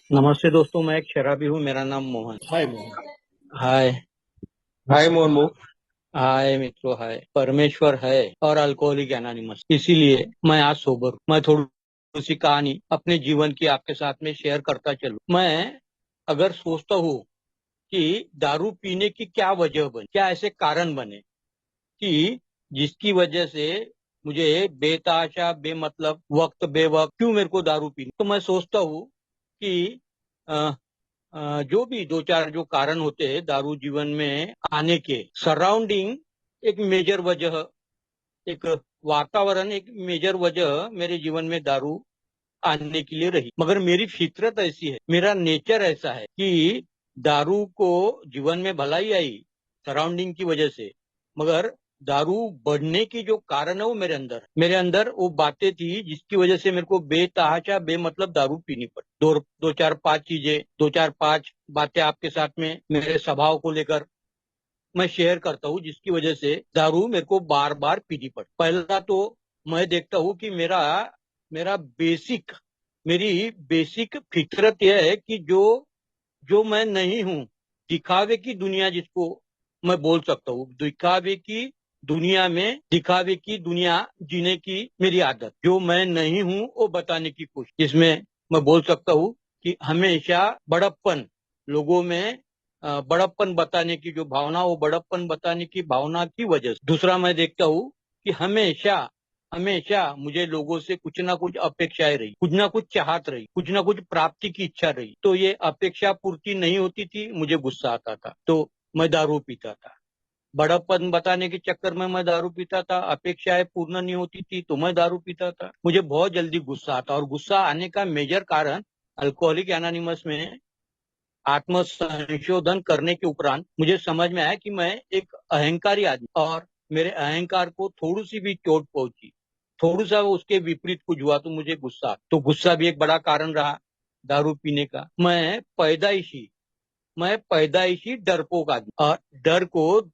नमस्ते दोस्तों, मैं एक शराबी हूँ। मेरा नाम मोहन। हाय मोहन। हाय। हाय मोहन हाय मित्रों, हाय। परमेश्वर है और अल्कोहलिक एनोनिमस, इसीलिए मैं आज सोबर हूँ। मैं थोड़ी सी कहानी अपने जीवन की आपके साथ में शेयर करता चलूं। मैं अगर सोचता हूँ कि दारू पीने की क्या वजह बनी, क्या ऐसे कारण बने कि जिसकी वजह से मुझे बेतहाशा बेमतलब वक्त बेवक्त क्यों मेरे को दारू पीनी, तो मैं सोचता हूँ कि जो भी दो चार जो कारण होते हैं दारू जीवन में आने के, सराउंडिंग एक मेजर वजह, एक वातावरण एक मेजर वजह मेरे जीवन में दारू आने के लिए रही। मगर मेरी फितरत ऐसी है, मेरा नेचर ऐसा है कि दारू को जीवन में भलाई आई सराउंडिंग की वजह से, मगर दारू बढ़ने की जो कारण है वो मेरे अंदर वो बातें थी जिसकी वजह से मेरे को बेतहाशा बेमतलब दारू पीनी पड़ी। दो चार पांच चीजें, दो चार पांच बातें आपके साथ में मेरे स्वभाव को लेकर मैं शेयर करता हूँ जिसकी वजह से दारू मेरे को बार बार पीनी पड़ी। पहला तो मैं देखता हूँ कि मेरा मेरा बेसिक मेरी बेसिक फितरत यह है कि जो जो मैं नहीं हूँ, दिखावे की दुनिया जिसको मैं बोल सकता हूँ, दिखावे की दुनिया में दिखावे की दुनिया जीने की मेरी आदत, जो मैं नहीं हूँ वो बताने की कोशिश, जिसमें मैं बोल सकता हूँ कि हमेशा बड़प्पन लोगों में, बड़प्पन बताने की जो भावना, वो बड़प्पन बताने की भावना की वजह से। दूसरा मैं देखता हूँ कि हमेशा हमेशा मुझे लोगों से कुछ ना कुछ अपेक्षाएं रही, कुछ ना कुछ चाहत रही, कुछ ना कुछ प्राप्ति की इच्छा रही। तो ये अपेक्षा पूर्ति नहीं होती थी, मुझे गुस्सा आता था, तो मैं दारू पीता था। बड़प्पन बताने के चक्कर में मैं दारू पीता था, अपेक्षाएं पूर्ण नहीं होती थी तो मैं दारू पीता था। मुझे बहुत जल्दी गुस्सा आता, और गुस्सा आने का मेजर कारण अल्कोहलिक एनोनिमस में आत्म संशोधन करने के उपरांत मुझे समझ में आया कि मैं एक अहंकारी आदमी, और मेरे अहंकार को थोड़ी सी भी चोट पहुंची, थोड़ा सा उसके विपरीत कुछ हुआ तो मुझे गुस्सा, तो गुस्सा भी एक बड़ा कारण रहा दारू पीने का। मैं पैदाइशी डरपोक आदमी, और डर को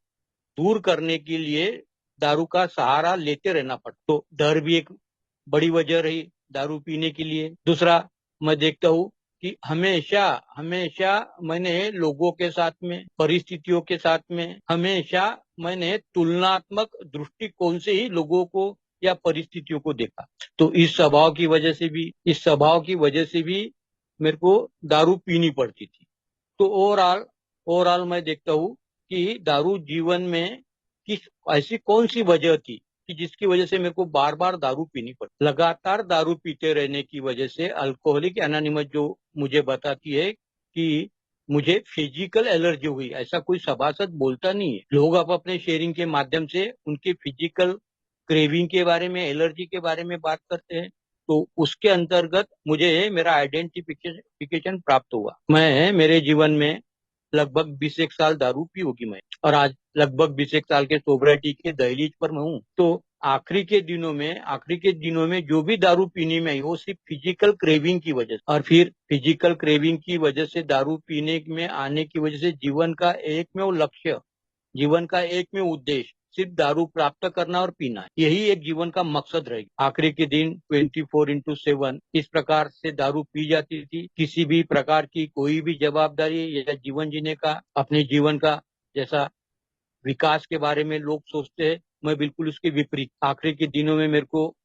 दूर करने के लिए दारू का सहारा लेते रहना पड़ता, तो डर भी एक बड़ी वजह रही दारू पीने के लिए। दूसरा मैं देखता हूँ कि हमेशा हमेशा मैंने लोगों के साथ में, परिस्थितियों के साथ में, हमेशा मैंने तुलनात्मक दृष्टिकोण से ही लोगों को या परिस्थितियों को देखा। तो इस स्वभाव की वजह से भी मेरे को दारू पीनी पड़ती थी। तो ओवरऑल ओवरऑल मैं देखता हूँ कि दारू जीवन में किस ऐसी कौन सी वजह थी कि जिसकी वजह से मेरे को बार बार दारू पीनी पड़ी। लगातार दारू पीते रहने की वजह से अल्कोहलिक एनोनिमस जो मुझे बताती है कि मुझे फिजिकल एलर्जी हुई। ऐसा कोई सभासद बोलता नहीं है, लोग अब अपने शेयरिंग के माध्यम से उनके फिजिकल क्रेविंग के बारे में, एलर्जी के बारे में बात करते हैं। तो उसके अंतर्गत मुझे मेरा आइडेंटिफिकेशन प्राप्त हुआ। मैं मेरे जीवन में लगभग 20 एक साल दारू पी होगी मैं, और आज लगभग 20 एक साल के सोबरिटी के दहलीज पर मैं हूँ। तो आखिरी के दिनों में जो भी दारू पीने में आई वो सिर्फ फिजिकल क्रेविंग की वजह से, और फिर फिजिकल क्रेविंग की वजह से दारू पीने में आने की वजह से जीवन का एक में उद्देश्य सिर्फ दारू प्राप्त करना और पीना है। यही एक जीवन का मकसद रहेगा। आखिरी के दिन 24x7 इस प्रकार से दारू पी जाती थी। किसी भी प्रकार की कोई भी जवाबदारी या जीवन जीने का, अपने जीवन का जैसा विकास के बारे में लोग सोचते हैं, मैं बिल्कुल उसके विपरीत। आखिरी के दिनों में मेरे को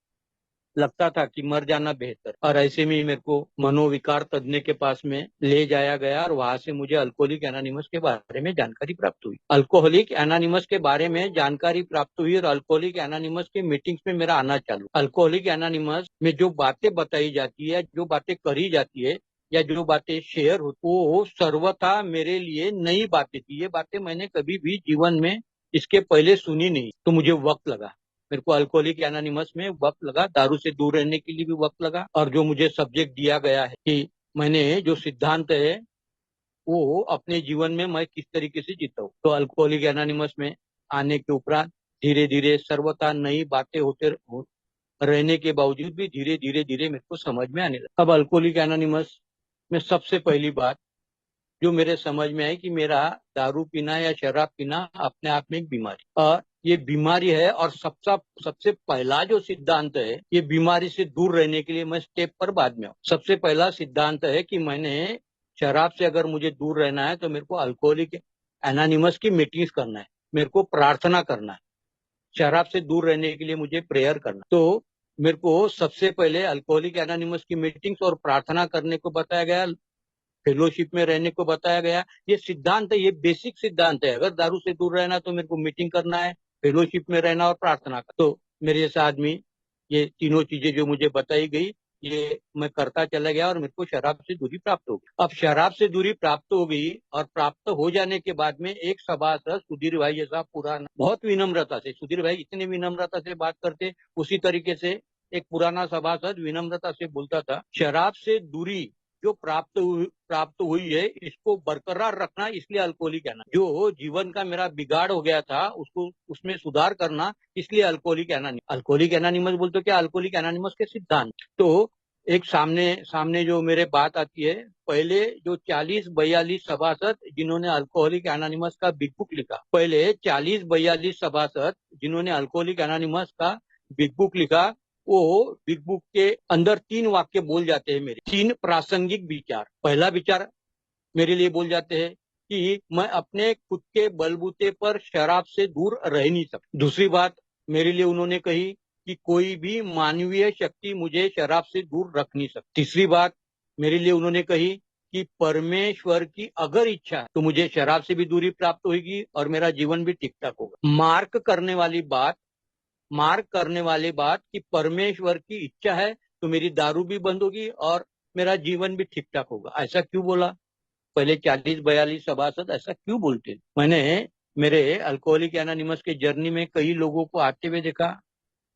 लगता था कि मर जाना बेहतर, और ऐसे में ही मेरे को मनोविकार तज्ञ के पास में ले जाया गया, और वहां से मुझे अल्कोहलिक एनोनिमस के बारे में जानकारी प्राप्त हुई। अल्कोहलिक एनोनिमस के बारे में जानकारी प्राप्त हुई और अल्कोहलिक एनोनिमस के मीटिंग्स में मेरा आना चालू। अल्कोहलिक एनोनिमस में जो बातें बताई जाती है, जो बातें करी जाती है, या जो बातें शेयर होती, वो सर्वथा मेरे लिए नई बातें थी। ये बातें मैंने कभी भी जीवन में इसके पहले सुनी नहीं, तो मुझे वक्त लगा। मेरे को अल्कोहलिक एनोनिमस में वक्त लगा, दारू से दूर रहने के लिए भी वक्त लगा, और जो मुझे सब्जेक्ट दिया गया है कि मैंने जो सिद्धांत है वो अपने जीवन में मैं किस तरीके से जीता हूँ। तो अल्कोहलिक एनोनिमस में आने के उपरांत धीरे धीरे सर्वथा नई बातें रहने के बावजूद भी धीरे धीरे धीरे मेरे को समझ में आने लगा। अब अल्कोहलिक एनोनिमस में सबसे पहली बात जो मेरे समझ में आई कि मेरा दारू पीना या शराब पीना अपने आप में एक बीमारी, और ये बीमारी है। और सबसे पहला जो सिद्धांत है, ये बीमारी से दूर रहने के लिए, मैं स्टेप पर बाद में हूँ। सबसे पहला सिद्धांत है कि मैंने शराब से अगर मुझे दूर रहना है तो मेरे को अल्कोहलिक एनोनिमस की मीटिंग्स करना है, मेरे को प्रार्थना करना है। शराब से दूर रहने के लिए मुझे प्रेयर करना, तो मेरे को सबसे पहले अल्कोहलिक एनोनिमस की मीटिंग्स और प्रार्थना करने को बताया गया, फेलोशिप में रहने को बताया गया। ये सिद्धांत है, ये बेसिक सिद्धांत है। अगर दारू से दूर रहना तो मेरे को मीटिंग करना है, फेलोशिप में रहना और प्रार्थना करना। तो मेरे जैसा आदमी ये तीनों चीजें जो मुझे बताई गई, ये मैं करता चला गया और मेरे को शराब से दूरी प्राप्त हो गई। अब शराब से दूरी प्राप्त हो गई और प्राप्त हो जाने के बाद में एक सभासद सुधीर भाई जैसा पुराना, बहुत विनम्रता से, सुधीर भाई इतने विनम्रता से बात करते, उसी तरीके से एक पुराना सभासद विनम्रता से बोलता था, शराब से दूरी जो प्राप्त हुई है, इसको बरकरार रखना, इसलिए अल्कोहलिक एनोनिमस। जो जीवन का मेरा बिगाड़ हो गया था, उसको उसमें सुधार करना, इसलिए अल्कोहलिक एनोनिमस। अल्कोहलिक एनोनिमस बोलते क्या, अल्कोहलिक एनोनिमस के सिद्धांत। तो एक सामने सामने जो मेरे बात आती है, पहले जो 40-42 सभासद जिन्होंने अल्कोहलिक एनोनिमस का बिग बुक लिखा, पहले 40-42 सभासद जिन्होंने अल्कोहलिक एनोनिमस का बिग बुक लिखा, वो बिग बुक के अंदर 3 वाक्य बोल जाते हैं, मेरे 3 प्रासंगिक विचार। पहला विचार मेरे लिए बोल जाते हैं कि मैं अपने खुद के बलबूते पर शराब से दूर रह नहीं सकता। दूसरी बात मेरे लिए उन्होंने कही कि कोई भी मानवीय शक्ति मुझे शराब से दूर रख नहीं सकती। तीसरी बात मेरे लिए उन्होंने कही कि परमेश्वर की अगर इच्छा है तो मुझे शराब से भी दूरी प्राप्त होगी और मेरा जीवन भी ठीक ठाक होगा। मार्क करने वाली बात कि परमेश्वर की इच्छा है तो मेरी दारू भी बंद होगी और मेरा जीवन भी ठीक ठाक होगा। ऐसा क्यों बोला? पहले 40-42 सभासद ऐसा क्यों बोलते? मैंने मेरे अल्कोहलिक एनोनिमस के जर्नी में कई लोगों को आते हुए देखा।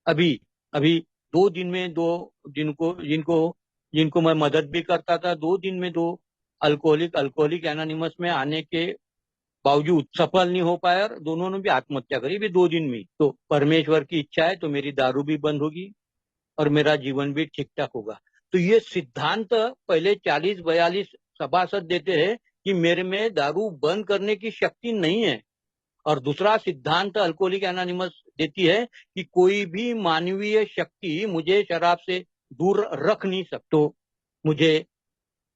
अभी अभी 2 दिन में दो, जिनको जिनको जिनको मैं मदद भी करता था, 2 दिन में 2 अल्कोहलिक एनोनिमस में आने के बावजूद सफल नहीं हो पाया और दोनों ने भी आत्महत्या करी भी 2 दिन में। तो परमेश्वर की इच्छा है तो मेरी दारू भी बंद होगी और मेरा जीवन भी ठीक ठाक होगा। तो ये सिद्धांत पहले 40-42 सभासद देते हैं कि मेरे में दारू बंद करने की शक्ति नहीं है। और दूसरा सिद्धांत अल्कोहलिक एनोनिमस देती है कि कोई भी मानवीय शक्ति मुझे शराब से दूर रख नहीं सकती। तो मुझे,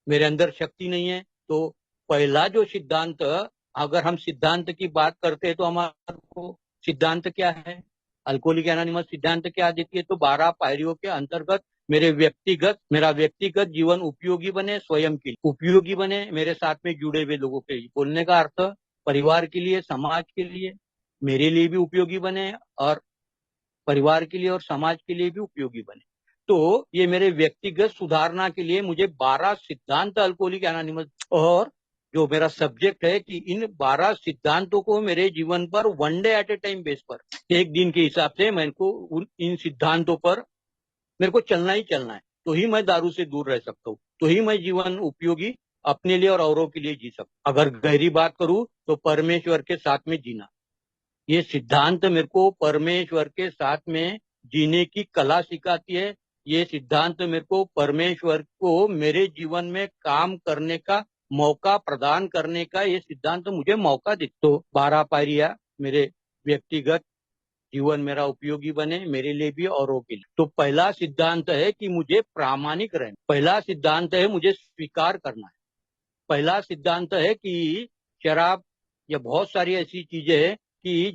मेरे अंदर शक्ति नहीं है। तो पहला जो सिद्धांत, अगर हम सिद्धांत की बात करते हैं तो हमारे को सिद्धांत क्या है, अल्कोहलिक एनोनिमस सिद्धांत क्या देती है? तो 12 पायरियों के अंतर्गत मेरा व्यक्तिगत जीवन उपयोगी बने, स्वयं के लिए उपयोगी बने, मेरे साथ में जुड़े हुए लोगों के लिए, बोलने का अर्थ परिवार के लिए, समाज के लिए, मेरे लिए भी उपयोगी बने और परिवार के लिए और समाज के लिए भी उपयोगी बने। तो ये मेरे व्यक्तिगत सुधारना के लिए मुझे 12 सिद्धांत अल्कोहलिक एनोनिमस, और जो मेरा सब्जेक्ट है कि इन 12 सिद्धांतों को मेरे जीवन पर one day at A time base पर, एक दिन के हिसाब से मेरे को इन सिद्धांतों पर मेरे को चलना ही चलना है। तो ही मैं दारू से दूर रह सकता हूँ, तो ही मैं जीवन उपयोगी अपने लिए और औरों के लिए जी सकता हूँ। अगर गहरी बात करूँ तो परमेश्वर के साथ में जीना, ये सिद्धांत मेरे को परमेश्वर के साथ में जीने की कला सिखाती है। ये सिद्धांत मेरे को परमेश्वर को मेरे जीवन में काम करने का मौका प्रदान करने का, ये सिद्धांत मुझे मौका दे। तो 12 पायरियां मेरे व्यक्तिगत जीवन मेरा उपयोगी बने, मेरे लिए भी औरों के लिए। तो पहला सिद्धांत है कि मुझे प्रामाणिक रहना, पहला सिद्धांत है मुझे स्वीकार करना है, पहला सिद्धांत है कि शराब या बहुत सारी ऐसी चीजें हैं कि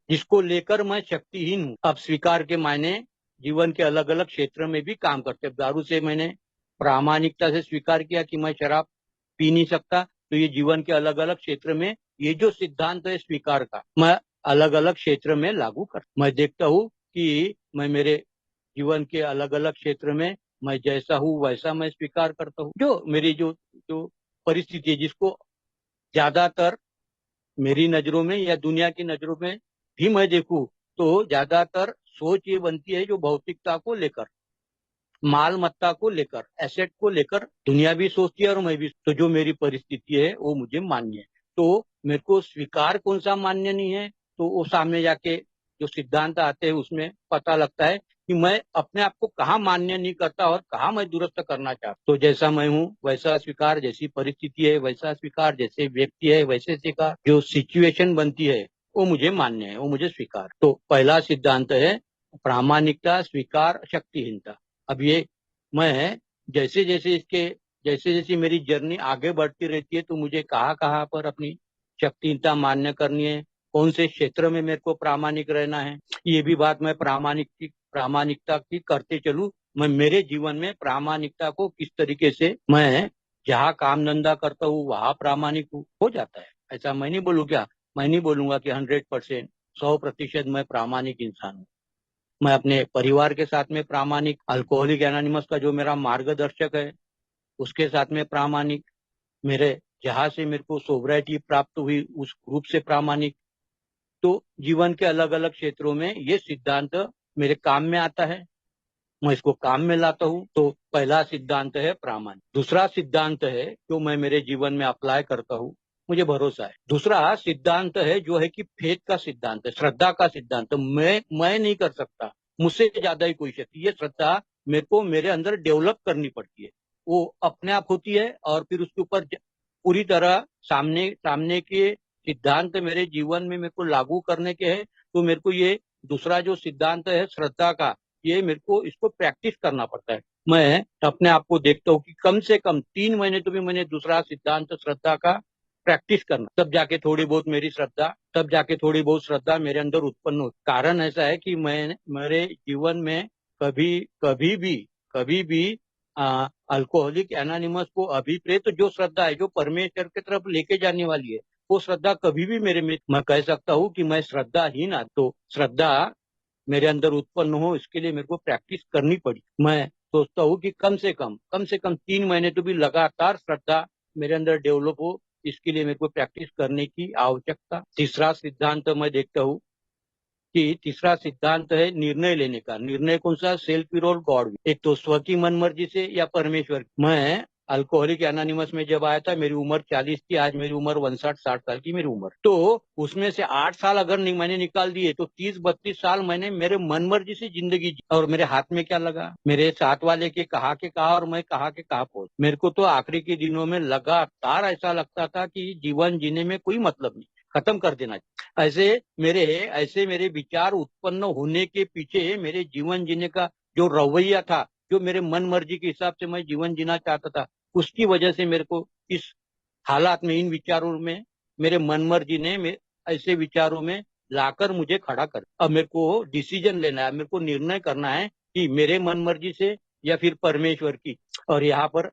जिसको लेकर मैं शक्तिहीन हूँ। अब स्वीकार के मायने जीवन के अलग अलग क्षेत्र में भी काम करते हैं। दारू से मैंने प्रामाणिकता से स्वीकार किया कि मैं शराब पी नहीं सकता, तो ये जीवन के अलग अलग क्षेत्र में ये जो सिद्धांत है स्वीकार का, मैं अलग अलग क्षेत्र में लागू कर, मैं देखता हूँ कि मैं मेरे जीवन के अलग अलग क्षेत्र में मैं जैसा हूँ वैसा मैं स्वीकार करता हूँ। जो मेरी जो जो परिस्थिति है, जिसको ज्यादातर मेरी नजरों में या दुनिया की नजरों में भी मैं देखूं, तो ज्यादातर सोच ये बनती है जो भौतिकता को लेकर, माल मत्ता को लेकर, एसेट को लेकर दुनिया भी सोचती है और मैं भी। तो जो मेरी परिस्थिति है वो मुझे मान्य है। तो मेरे को स्वीकार कौन सा मान्य नहीं है, तो वो सामने जाके जो सिद्धांत आते हैं उसमें पता लगता है कि मैं अपने आप को कहाँ मान्य नहीं करता और कहाँ मैं दुरुस्त करना चाहता। तो जैसा मैं हूँ वैसा स्वीकार, जैसी परिस्थिति है वैसा स्वीकार, जैसे व्यक्ति है वैसे स्वीकार, जो सिचुएशन बनती है वो मुझे मान्य है, वो मुझे स्वीकार। तो पहला सिद्धांत है प्रामाणिकता, स्वीकार, शक्तिहीनता। अब ये मैं जैसे जैसे इसके जैसे जैसे मेरी जर्नी आगे बढ़ती रहती है तो मुझे कहाँ कहाँ पर अपनी शक्तिहीनता मान्य करनी है, कौन से क्षेत्र में मेरे को प्रामाणिक रहना है, ये भी बात मैं प्रामाणिकता की करते चलूं। मैं मेरे जीवन में प्रामाणिकता को किस तरीके से मैं जहाँ काम धंधा करता हूँ वहां प्रामाणिक हो जाता है। ऐसा मैं नहीं बोलूँ क्या, मैं नहीं बोलूंगा कि 100%, 100% मैं प्रामाणिक इंसान हूँ। मैं अपने परिवार के साथ में प्रामाणिक, अल्कोहलिक एनोनिमस का जो मेरा मार्गदर्शक है उसके साथ में प्रामाणिक, मेरे जहाँ से मेरे को सोब्राइटी प्राप्त हुई उस ग्रुप से प्रामाणिक। तो जीवन के अलग अलग क्षेत्रों में ये सिद्धांत मेरे काम में आता है, मैं इसको काम में लाता हूँ। तो पहला सिद्धांत है प्रामाणिक। दूसरा सिद्धांत है जो मैं मेरे जीवन में अप्लाई करता हूँ, मुझे भरोसा है। दूसरा सिद्धांत है जो है कि फेथ का सिद्धांत है, श्रद्धा का सिद्धांत। मैं नहीं कर सकता, मुझसे ज्यादा ही कोई शक्ति, ये श्रद्धा मेरे को मेरे अंदर डेवलप करनी पड़ती है। वो अपने आप होती है और फिर उसके ऊपर पूरी तरह सामने सामने के सिद्धांत मेरे जीवन में मेरे को लागू करने के हैं। तो मेरे को ये दूसरा जो सिद्धांत है श्रद्धा का, ये मेरे को इसको प्रैक्टिस करना पड़ता है। मैं अपने आप को देखता हूँ कि कम से कम 3 महीने तो भी मैंने दूसरा सिद्धांत श्रद्धा का प्रैक्टिस करना, तब जाके थोड़ी बहुत श्रद्धा मेरे अंदर उत्पन्न हो। कारण ऐसा है कि मैं मेरे जीवन में कभी कभी भी अल्कोहलिक एनोनिमस को अभिप्रेत जो श्रद्धा है, जो परमेश्वर की तरफ लेके जाने वाली है, वो श्रद्धा कभी भी मेरे में, मैं कह सकता हूँ कि मैं श्रद्धाहीन। तो श्रद्धा मेरे अंदर उत्पन्न हो इसके लिए मेरे को प्रैक्टिस करनी पड़ी। मैं सोचता हूँ कि कम से कम 3 महीने तो भी लगातार श्रद्धा मेरे अंदर डेवलप हो, इसके लिए मेरे को प्रैक्टिस करने की आवश्यकता। तीसरा सिद्धांत मैं देखता हूँ कि तीसरा सिद्धांत है निर्णय लेने का। निर्णय कौन सा? सेल्फ विल और गॉड विल। एक तो स्व की मन मर्जी से या परमेश्वर की। मैं अल्कोहलिक एनोनिमस में जब आया था मेरी उम्र 40 थी, आज मेरी उम्र 59-60 साल की मेरी उम्र। तो उसमें से 8 साल अगर मैंने निकाल दिए तो 30-32 साल मैंने मेरे मन मर्जी से जिंदगी जी। और मेरे हाथ में क्या लगा? मेरे साथ वाले के कहा और मैं कहा के कहा पहुंच। मेरे को तो आखिरी के दिनों में लगातार ऐसा लगता था कि जीवन जीने में कोई मतलब नहीं, खत्म कर देना। ऐसे मेरे विचार उत्पन्न होने के पीछे मेरे जीवन जीने का जो रवैया था, जो मेरे मन मर्जी के हिसाब से मैं जीवन जीना चाहता था, उसकी वजह से मेरे को इस हालात में, इन विचारों में, मेरे मन मर्जी ने ऐसे विचारों में लाकर मुझे खड़ा कर। अब मेरे को डिसीजन लेना है, मेरे को निर्णय करना है कि मेरे मन मर्जी से या फिर परमेश्वर की। और यहाँ पर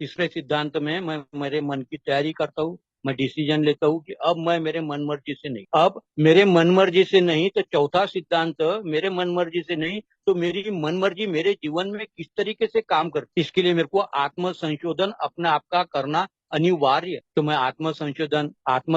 तीसरे सिद्धांत में मैं मेरे मन की तैयारी करता हूँ, मैं डिसीजन लेता हूँ कि अब मैं मेरे मन मर्जी से नहीं, अब मेरे मन मर्जी से नहीं। तो चौथा सिद्धांत, मेरे मन मर्जी से नहीं तो मेरी मन मर्जी मेरे जीवन में किस तरीके से काम करती, इसके लिए मेरे को आत्म संशोधन अपने आप का करना अनिवार्य। तो मैं आत्म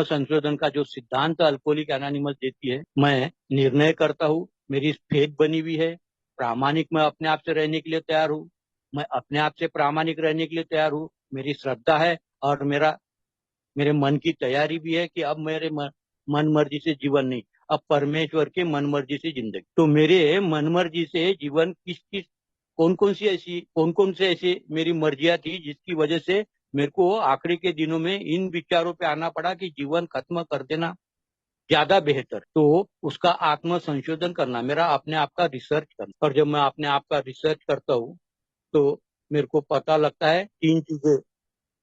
संशोधन का जो सिद्धांत अल्कोहलिक एनोनिमस देती है, मैं निर्णय करता हूँ, मेरी फेथ बनी हुई है, प्रामाणिक मैं अपने आप से रहने के लिए तैयार हूँ, मैं अपने आप से प्रामाणिक रहने के लिए तैयार हूँ, मेरी श्रद्धा है और मेरे मन की तैयारी भी है कि अब मेरे मन मर्जी से जीवन नहीं, अब परमेश्वर के मन मर्जी से जिंदगी। तो मेरे मन मर्जी से जीवन किस किस कौन कौन से ऐसी मेरी मर्जियां थी जिसकी वजह से मेरे को आखिरी के दिनों में इन विचारों पे आना पड़ा कि जीवन खत्म कर देना ज्यादा बेहतर। तो उसका आत्म संशोधन करना, मेरा अपने आप का रिसर्च करना। और जब मैं अपने आप का रिसर्च करता हूँ तो मेरे को पता लगता है 3 चीजें।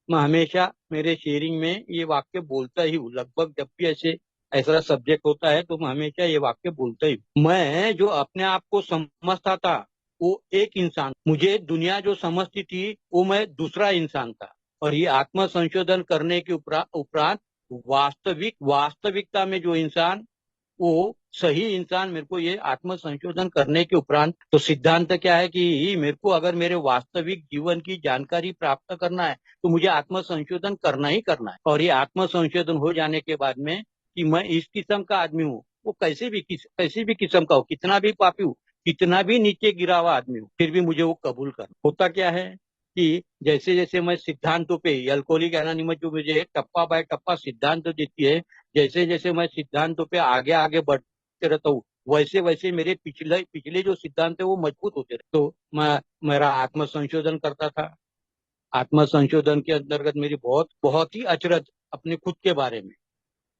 मैं हमेशा मेरे शेयरिंग में ये वाक्य बोलता ही हूँ, लगभग जब भी ऐसा सब्जेक्ट होता है तो मैं हमेशा ये वाक्य बोलता ही हूँ। मैं जो अपने आप को समझता था वो एक इंसान, मुझे दुनिया जो समझती थी वो मैं दूसरा इंसान था। और ये आत्म संशोधन करने के उपरांत वास्तविकता में जो इंसान, वो सही इंसान मेरे को ये आत्म संशोधन करने के उपरांत। तो सिद्धांत क्या है कि मेरे को अगर मेरे वास्तविक जीवन की जानकारी प्राप्त करना है तो मुझे आत्म संशोधन करना ही करना है। और ये आत्म संशोधन हो जाने के बाद में कि मैं इस किस्म का आदमी हूँ, वो कैसी भी किस्म का हो, कितना भी पापी हो, कितना भी नीचे गिरा हुआ आदमी हो, फिर भी मुझे वो कबूल करना। होता क्या है कि जैसे जैसे मैं सिद्धांतों पे, अल्कोहलिक एनोनिमस जो मुझे टप्पा बाय टप्पा सिद्धांत देती है, जैसे जैसे मैं सिद्धांतों पे आगे आगे बढ़ते रहता हूँ, वैसे वैसे मेरे पिछले पिछले जो सिद्धांत है वो मजबूत होते रहे। तो मैं मेरा आत्म संशोधन करता था। आत्म संशोधन के अंतर्गत मेरी बहुत बहुत ही अचरज अपने खुद के बारे में,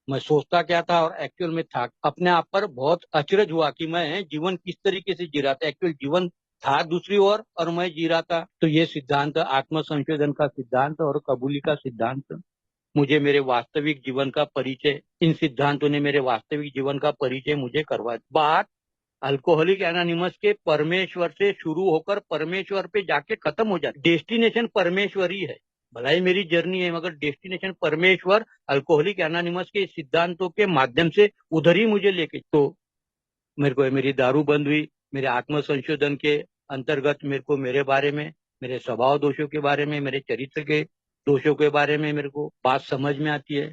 मैं सोचता क्या था और एक्चुअल में था, अपने आप पर बहुत अचरज हुआ कि मैं जीवन किस तरीके से जी रहा था। एक्चुअल जीवन था दूसरी ओर और मैं जी रहा था। तो ये सिद्धांत, आत्म संशोधन का सिद्धांत और कबूली का सिद्धांत, मुझे मेरे वास्तविक जीवन का परिचय, इन सिद्धांतों ने मेरे वास्तविक जीवन का परिचय मुझे करवा दिया। बात अल्कोहलिक एनोनिमस के परमेश्वर से शुरू होकर परमेश्वर पे जाके खत्म हो जाती। डेस्टिनेशन परमेश्वर ही है, भला ही मेरी जर्नी है, मगर डेस्टिनेशन परमेश्वर अल्कोहलिक एनोनिमस के सिद्धांतों के माध्यम से उधर ही मुझे लेके। तो मेरे को मेरी दारू बंद हुई, मेरे आत्म संशोधन के अंतर्गत मेरे को मेरे बारे में, मेरे स्वभाव दोषों के बारे में, मेरे चरित्र के दोषों के बारे में मेरे को बात समझ में आती है।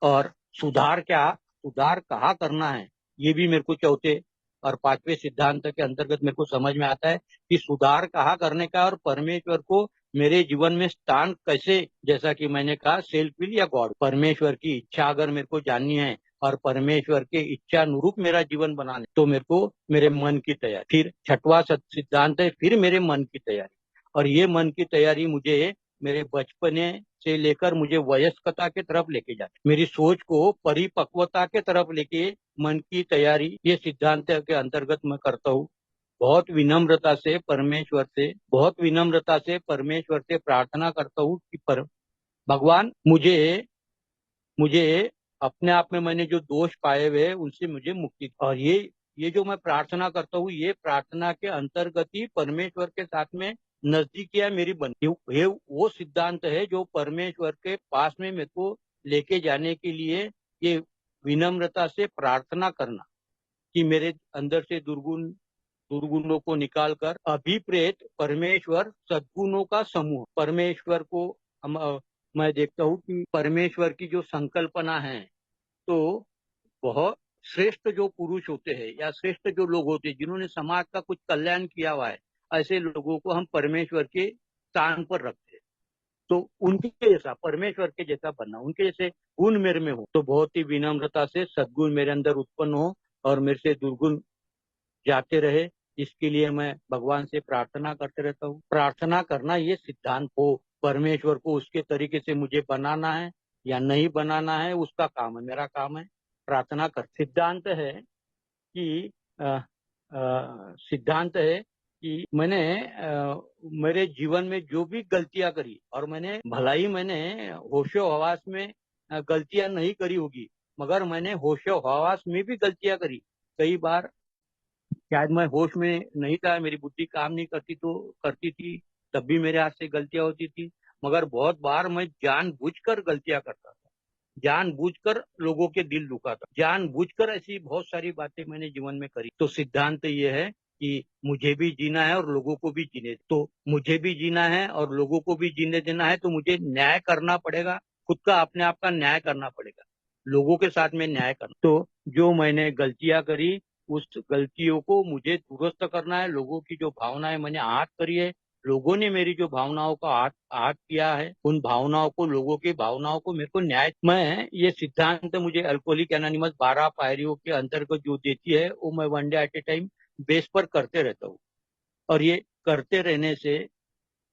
और सुधार क्या, सुधार कहाँ करना है, ये भी मेरे को चौथे और पांचवें सिद्धांत के अंतर्गत मेरे को समझ में आता है कि सुधार कहाँ करने का, और परमेश्वर को मेरे जीवन में स्थान कैसे, जैसा कि मैंने कहा सेल्फ विल या गॉड, परमेश्वर की इच्छा अगर मेरे को जाननी है और परमेश्वर के इच्छा अनुरूप मेरा जीवन बनाने, तो मेरे को मेरे मन की तैयारी। फिर छठवां सिद्धांत है फिर मेरे मन की तैयारी, और ये मन की तैयारी मुझे मेरे बचपने से लेकर मुझे वयस्कता के तरफ लेके जाती, मेरी सोच को परिपक्वता के तरफ लेके मन की तैयारी, ये सिद्धांत के अंतर्गत मैं करता हूँ। बहुत विनम्रता से परमेश्वर से, बहुत विनम्रता से परमेश्वर से प्रार्थना करता हूँ कि भगवान मुझे मुझे अपने आप में मैंने जो दोष पाए हुए हैं उनसे मुझे मुक्ति। और ये जो मैं प्रार्थना करता हूँ, ये प्रार्थना के अंतर्गत ही परमेश्वर के साथ में नजदीकियां मेरी बनती। ये वो सिद्धांत है जो परमेश्वर के पास में मेरे को लेके जाने के लिए, ये विनम्रता से प्रार्थना करना कि मेरे अंदर से दुर्गुणों को निकालकर अभिप्रेत परमेश्वर सद्गुणों का समूह, परमेश्वर को मैं देखता हूँ कि परमेश्वर की जो संकल्पना है, तो बहुत श्रेष्ठ जो पुरुष होते हैं या श्रेष्ठ जो लोग होते हैं जिन्होंने समाज का कुछ कल्याण किया हुआ है, ऐसे लोगों को हम परमेश्वर के स्थान पर रखते हैं। तो उनके जैसा, परमेश्वर के जैसा बनना, उनके जैसे गुण मेरे में हो, तो बहुत ही विनम्रता से सद्गुण मेरे अंदर उत्पन्न हो और मेरे से दुर्गुण जाते रहे, इसके लिए मैं भगवान से प्रार्थना करते रहता हूँ। प्रार्थना करना ये सिद्धांत हो, परमेश्वर को उसके तरीके से मुझे बनाना है या नहीं बनाना है उसका काम है, मेरा काम है प्रार्थना कर। सिद्धांत है कि सिद्धांत है कि मैंने मेरे जीवन में जो भी गलतियां करी, और मैंने भलाई मैंने होशो हवास में गलतियां नहीं करी होगी, मगर मैंने होशो हवास में भी गलतियां करी। कई बार शायद मैं होश में नहीं था, मेरी बुद्धि काम नहीं करती तो करती थी, तब भी मेरे हाथ से गलतियां होती थी। मगर बहुत बार मैं जानबूझकर गलतियां करता था, जानबूझकर लोगों के दिल दुखाता, जानबूझकर ऐसी बहुत सारी बातें मैंने जीवन में करी। तो सिद्धांत ये है कि मुझे भी जीना है और लोगों को भी जीने, तो मुझे भी जीना है और लोगों को भी जीने देना है, तो मुझे न्याय करना पड़ेगा, खुद का अपने आप का न्याय करना पड़ेगा, लोगों के साथ में न्याय करना। तो जो मैंने गलतियां करी, उस गलतियों को मुझे दुरुस्त करना है। लोगों की जो भावनाएं मैंने आहत करी है, लोगों ने मेरी जो भावनाओं का आहत किया है, उन भावनाओं को, लोगों की भावनाओं को मेरे को न्याय, मैं ये सिद्धांत मुझे अल्कोहलिक एनोनिमस 12 पायरियों के अंतर्गत जो देती है, वो मैं one day at A time base पर करते रहता हूँ। और ये करते रहने से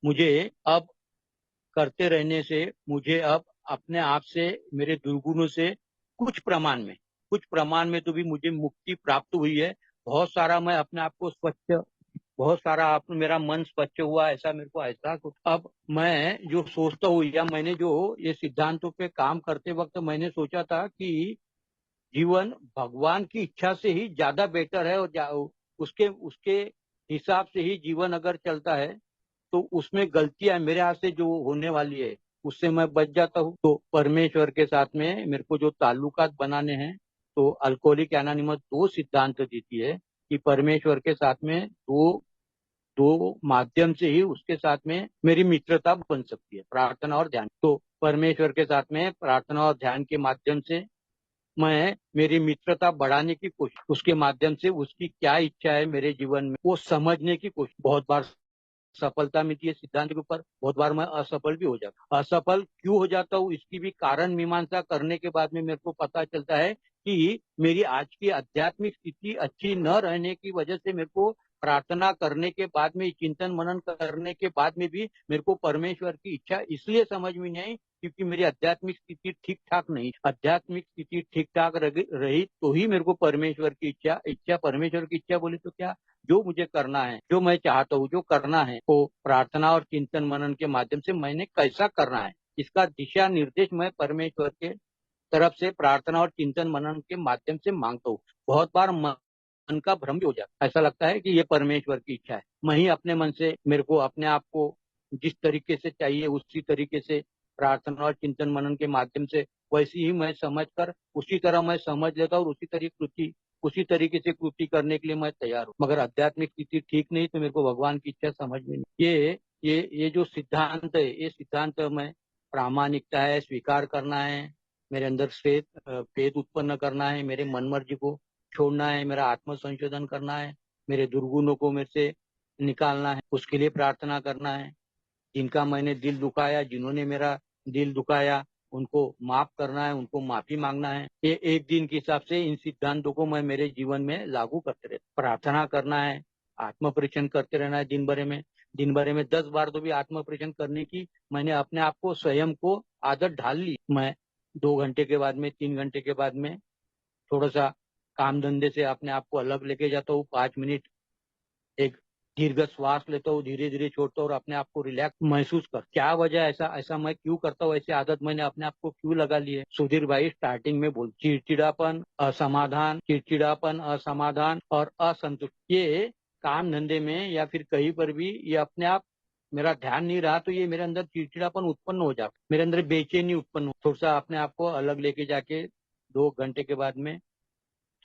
मुझे अब करते रहने से मुझे अब अपने आप से, मेरे दुर्गुणों से कुछ प्रमाण में तो भी मुझे मुक्ति प्राप्त हुई है। बहुत सारा मैं अपने आप को स्वच्छ, बहुत सारा मेरा मन स्वच्छ हुआ, ऐसा मेरे को एहसास होता। अब मैं जो सोचता हूँ, या मैंने जो ये सिद्धांतों पे काम करते वक्त मैंने सोचा था कि जीवन भगवान की इच्छा से ही ज्यादा बेटर है, और उसके उसके हिसाब से ही जीवन अगर चलता है, तो उसमें गलतियां मेरे हाथ से जो होने वाली है उससे मैं बच जाता हूँ। तो परमेश्वर के साथ में मेरे को जो ताल्लुकात बनाने हैं, तो अल्कोहलिक एनोनिमस दो सिद्धांत देती है कि परमेश्वर के साथ में दो दो माध्यम से ही उसके साथ में मेरी मित्रता बन सकती है, प्रार्थना और ध्यान। तो परमेश्वर के साथ में प्रार्थना और ध्यान के माध्यम से मैं मेरी मित्रता बढ़ाने की कोशिश, उसके माध्यम से उसकी क्या इच्छा है मेरे जीवन में वो समझने की कोशिश। बहुत बार सफलता मिलती है सिद्धांत के ऊपर, बहुत बार मैं असफल भी हो जाता हूँ। असफल क्यों हो जाता हूँ, इसकी भी कारण मीमांसा करने के बाद में मेरे को पता चलता है कि मेरी आज की आध्यात्मिक स्थिति अच्छी न रहने की वजह से मेरे को प्रार्थना करने के बाद में, चिंतन मनन करने के बाद में भी मेरे को परमेश्वर की इच्छा इसलिए समझ में नहीं आई क्योंकि मेरी आध्यात्मिक स्थिति ठीक ठाक नहीं। आध्यात्मिक स्थिति ठीक ठाक रही तो ही मेरे को परमेश्वर की इच्छा परमेश्वर की इच्छा बोले तो क्या, जो मुझे करना है, जो मैं चाहता हूँ, जो करना है, वो प्रार्थना और चिंतन मनन के माध्यम से मैंने कैसा करना है, इसका दिशा निर्देश मैं परमेश्वर के तरफ से प्रार्थना और चिंतन मनन के माध्यम से मांगता हूँ। बहुत बार मन का भ्रम भी हो जाता है, ऐसा लगता है कि ये परमेश्वर की इच्छा है। मैं ही अपने मन से मेरे को अपने आप को जिस तरीके से चाहिए उसी तरीके से प्रार्थना और चिंतन मनन के माध्यम से वैसी ही मैं समझ कर उसी तरह मैं समझ लेता हूँ और उसी तरीके से कृति करने के लिए मैं तैयार हूँ। मगर आध्यात्मिक स्थिति ठीक नहीं तो मेरे को भगवान की इच्छा समझ में नहीं। ये जो सिद्धांत है, ये सिद्धांत में प्रामाणिकता है, स्वीकार करना है, मेरे अंदर फेद उत्पन्न करना है, मेरे मन मर्जी को छोड़ना है, मेरा आत्म संशोधन करना है, मेरे दुर्गुणों को मेरे से निकालना है, उसके लिए प्रार्थना करना है। जिनका मैंने दिल दुखाया, जिन्होंने मेरा दिल दुखाया, उनको माफ करना है, उनको माफी मांगना है। ये एक दिन के हिसाब से इन सिद्धांतों को मैं मेरे जीवन में लागू करते रहता। प्रार्थना करना है, आत्म परीक्षण करते रहना है दिन भर में 10 बार तो भी आत्म परीक्षण करने की मैंने अपने आप को स्वयं को आदत डाल ली। मैं 2 घंटे के बाद में 3 घंटे के बाद में थोड़ा सा काम धंधे से अपने आप को अलग लेके जाता हूँ। 5 मिनट एक दीर्घ श्वास लेता हूँ, धीरे धीरे छोड़ता हूँ और अपने आप को रिलैक्स महसूस कर। क्या वजह ऐसा ऐसा मैं क्यों करता हूँ, ऐसी आदत मैंने अपने आप को क्यों लगा ली है? सुधीर भाई स्टार्टिंग में बोल, चिड़चिड़ापन, असमाधान और असंतुष्टि, ये काम धंधे में या फिर कहीं पर भी ये अपने आप मेरा ध्यान नहीं रहा तो ये मेरे अंदर चिड़चिड़ापन उत्पन्न हो जाता, मेरे अंदर बेचैनी उत्पन्न हो। थोड़ा सा अपने आप को अलग लेके जाके 2 घंटे के बाद में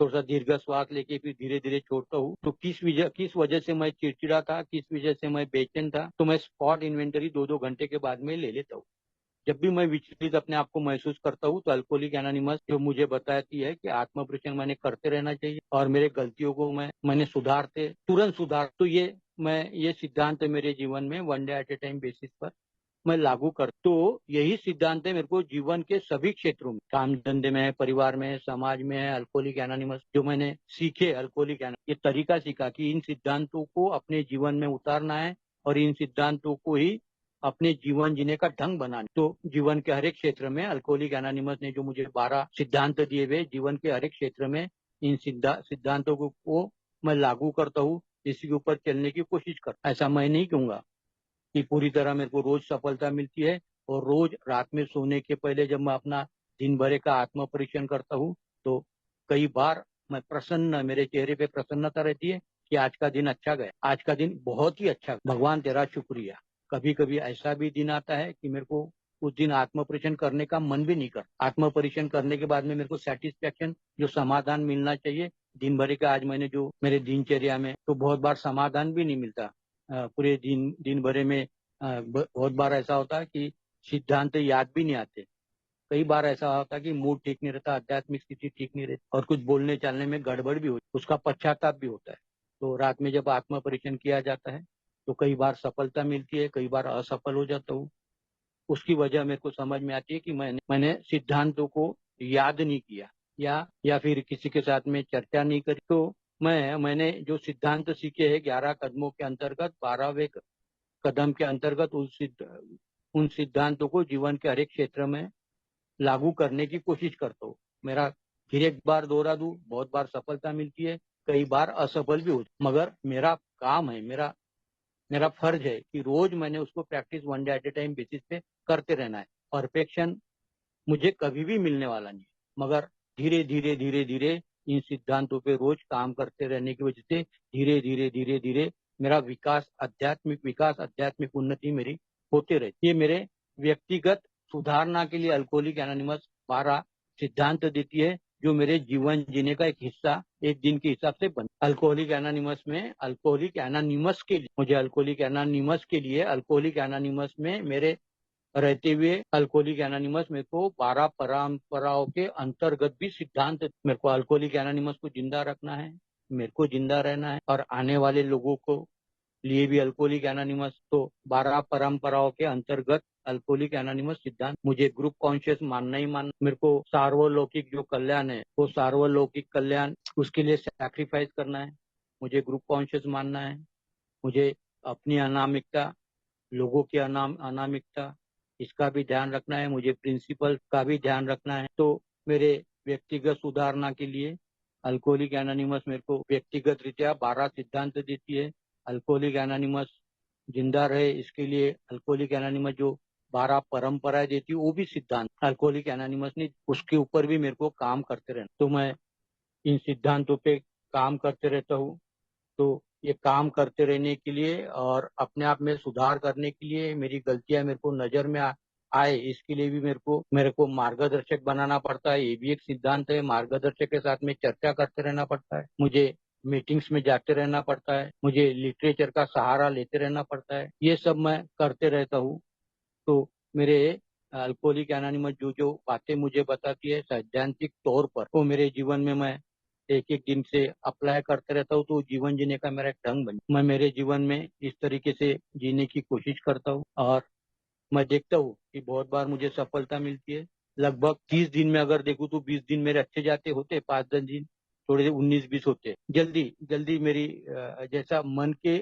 थोड़ा सा दीर्घ श्वास लेके फिर धीरे धीरे छोड़ता हूँ। तो किस वजह से मैं चिड़चिड़ा था, किस वजह से मैं बेचैन था, तो मैं स्पॉट इन्वेंटरी 2-2 घंटे के बाद में ले लेता हूँ। जब भी मैं विचलित अपने आप को महसूस करता हूँ तो अल्कोहलिक एनोनिमस जो मुझे बताती है कि आत्म परीक्षण मैंने करते रहना चाहिए और मेरे गलतियों को मैंने तुरंत सुधार। तो ये सिद्धांत मेरे जीवन में 1 day at A time basis पर मैं लागू कर। तो यही सिद्धांत है मेरे को जीवन के सभी क्षेत्रों में, काम धंधे में है, परिवार में है, समाज में है, अल्कोहलिक एनोनिमस जो मैंने सीखे, ये तरीका सीखा कि इन सिद्धांतों को अपने जीवन में उतारना है और इन सिद्धांतों को ही अपने जीवन जीने का ढंग बनाना। तो जीवन के हर एक क्षेत्र में अल्कोहलिक एनोनिमस ने जो मुझे 12 सिद्धांत दिए हुए, जीवन के हर एक क्षेत्र में इन सिद्धांतों को मैं लागू करता हूँ, इसी के ऊपर चलने की कोशिश करता। ऐसा मैं नहीं कहूंगा कि पूरी तरह मेरे को रोज सफलता मिलती है, और रोज रात में सोने के पहले जब मैं अपना दिन भर का आत्म परीक्षण करता हूँ तो कई बार मेरे चेहरे पे प्रसन्नता रहती है कि आज का दिन अच्छा गया, आज का दिन बहुत ही अच्छा, भगवान तेरा शुक्रिया। कभी कभी ऐसा भी दिन आता है कि मेरे को उस दिन आत्म परीक्षण करने का मन भी नहीं कर। आत्म परीक्षण करने के बाद में मेरे को सेटिस्फेक्शन, जो समाधान मिलना चाहिए दिन भर का, आज मैंने जो मेरे दिनचर्या में, तो बहुत बार समाधान भी नहीं मिलता। पूरे दिन भरे में बहुत बार ऐसा होता है कि सिद्धांत याद भी नहीं आते। कई बार ऐसा होता है कि मूड ठीक नहीं रहता, आध्यात्मिक स्थिति ठीक नहीं रहती और कुछ बोलने चालने में गड़बड़ भी होती, उसका पश्चाताप भी होता है। तो रात में जब आत्म परीक्षण किया जाता है तो कई बार सफलता मिलती है, कई बार असफल हो जाता हूँ। उसकी वजह मेरे को समझ में आती है कि मैंने सिद्धांतों को याद नहीं किया या फिर किसी के साथ में चर्चा नहीं करी। तो मैंने जो सिद्धांत सीखे हैं 11 कदमों के अंतर्गत, 12वें कदम के अंतर्गत उन सिद्धांतों को जीवन के हर एक क्षेत्र में लागू करने की कोशिश करता हूँ। मेरा फिर एक बार दोहरा दूं, बहुत बार सफलता मिलती है, कई बार असफल भी होती, मगर मेरा काम है, मेरा फर्ज है कि रोज मैंने उसको practice 1 day at A time basis पे करते रहना है। परफेक्शन मुझे कभी भी मिलने वाला नहीं, मगर धीरे धीरे इन सिद्धांतों पे रोज काम करते रहने की वजह से धीरे धीरे मेरा आध्यात्मिक उन्नति मेरी होते रहती है। ये मेरे व्यक्तिगत सुधारना के लिए अल्कोहलिक एनोनिमस 12 सिद्धांत देती है, जो मेरे जीवन जीने का एक हिस्सा, एक दिन के हिसाब से बन। अल्कोहलिक एनोनिमस में मेरे रहते हुए अल्कोहलिक एनोनिमस मेरे को 12 परंपराओं के अंतर्गत भी सिद्धांत, मेरे को अल्कोहलिक एनोनिमस को जिंदा रखना है, मेरे को जिंदा रहना है और आने वाले लोगों को लिए भी अल्कोहलिक एनोनिमस। तो 12 परंपराओं के अंतर्गत अल्कोहलिक एनोनिमस सिद्धांत, मुझे ग्रुप कॉन्शियस मानना ही मानना, मेरे को सार्वलौकिक जो कल्याण है, वो सार्वलौकिक कल्याण, उसके लिए सैक्रिफाइस करना है। मुझे ग्रुप कॉन्शियस मानना है, मुझे अपनी अनामिकता, लोगों की अनामिकता, इसका भी ध्यान रखना है, मुझे प्रिंसिपल का भी ध्यान रखना है। तो मेरे व्यक्तिगत सुधारना के लिए अल्कोहलिक एनोनिमस मेरे को व्यक्तिगत रीत्या 12 सिद्धांत देती है। अल्कोहलिक एनोनिमस जिंदा रहे इसके लिए अल्कोहलिक एनोनिमस जो 12 परंपराएं देती है वो भी सिद्धांत अल्कोहलिक एनोनिमस ने उसके ऊपर भी मेरे को काम करते रहना। तो मैं इन सिद्धांतों पे काम करते रहता हूँ। तो ये काम करते रहने के लिए और अपने आप में सुधार करने के लिए मेरी गलतियां मेरे को नजर में आए इसके लिए भी मेरे को मार्गदर्शक बनाना पड़ता है। ये भी एक सिद्धांत है। मार्गदर्शक के साथ में चर्चा करते रहना पड़ता है, मुझे मीटिंग्स में जाते रहना पड़ता है, मुझे लिटरेचर का सहारा लेते रहना पड़ता है। ये सब मैं करते रहता हूँ। तो मेरे अल्कोहलिक एनोनिमस जो जो बातें मुझे बताती है सैद्धांतिक तौर पर वो मेरे जीवन में मैं एक एक दिन से अप्लाई करते रहता हूँ। तो जीवन जीने का मेरा एक ढंग बन मैं मेरे जीवन में इस तरीके से जीने की कोशिश करता हूँ और मैं देखता हूँ कि बहुत बार मुझे सफलता मिलती है। लगभग 30 दिन में अगर देखूँ तो 20 दिन मेरे अच्छे जाते होते, 5-10 दिन थोड़े 19-20 होते। जल्दी जल्दी मेरी जैसा मन के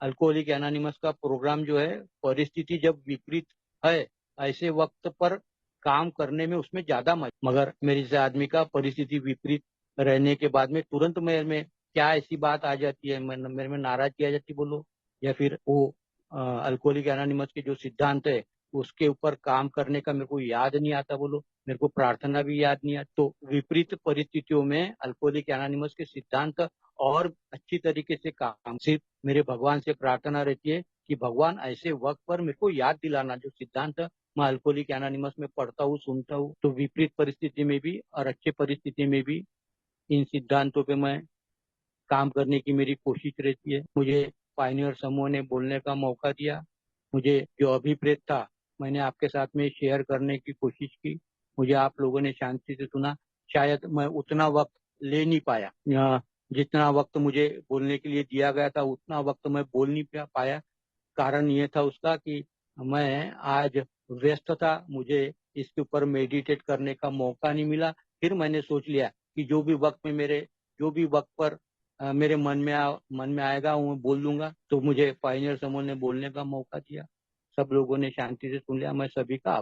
अल्कोहलिक एनोनिमस का प्रोग्राम जो है परिस्थिति जब विपरीत है ऐसे वक्त पर काम करने में उसमें ज्यादा मजा। मगर मेरे जैसे आदमी का परिस्थिति विपरीत रहने के बाद में तुरंत मेरे में क्या ऐसी बात आ जाती है, मेरे में नाराजगी आ जाती बोलो, या फिर वो अल्कोहलिक एनोनिमस के जो सिद्धांत है उसके ऊपर काम करने का मेरे को याद नहीं आता बोलो, मेरे को प्रार्थना भी याद नहीं आता। तो विपरीत परिस्थितियों में अल्कोहलिक एनोनिमस के सिद्धांत और अच्छी तरीके से काम सिर्फ मेरे भगवान से प्रार्थना रहती है कि भगवान ऐसे वक्त पर मेरे को याद दिलाना जो सिद्धांत मैं अल्कोहलिक एनोनिमस में पढ़ता हूँ सुनता हूँ। तो विपरीत परिस्थिति में भी और अच्छे परिस्थिति में भी इन सिद्धांतों पे मैं काम करने की मेरी कोशिश रहती है। मुझे पायनियर समूह ने बोलने का मौका दिया, मुझे जो अभिप्रेत था मैंने आपके साथ में शेयर करने की कोशिश की, मुझे आप लोगों ने शांति से सुना। शायद मैं उतना वक्त ले नहीं पाया, जितना वक्त मुझे बोलने के लिए दिया गया था उतना वक्त मैं बोल नहीं पाया। कारण ये था उसका कि मैं आज व्यस्त था, मुझे इसके ऊपर मेडिटेट करने का मौका नहीं मिला। फिर मैंने सोच लिया कि जो भी वक्त पर मेरे मन में आएगा वो मैं बोल दूंगा। तो मुझे पायनियर समूह ने बोलने का मौका दिया, सब लोगों ने शांति से सुन लिया। मैं सभी का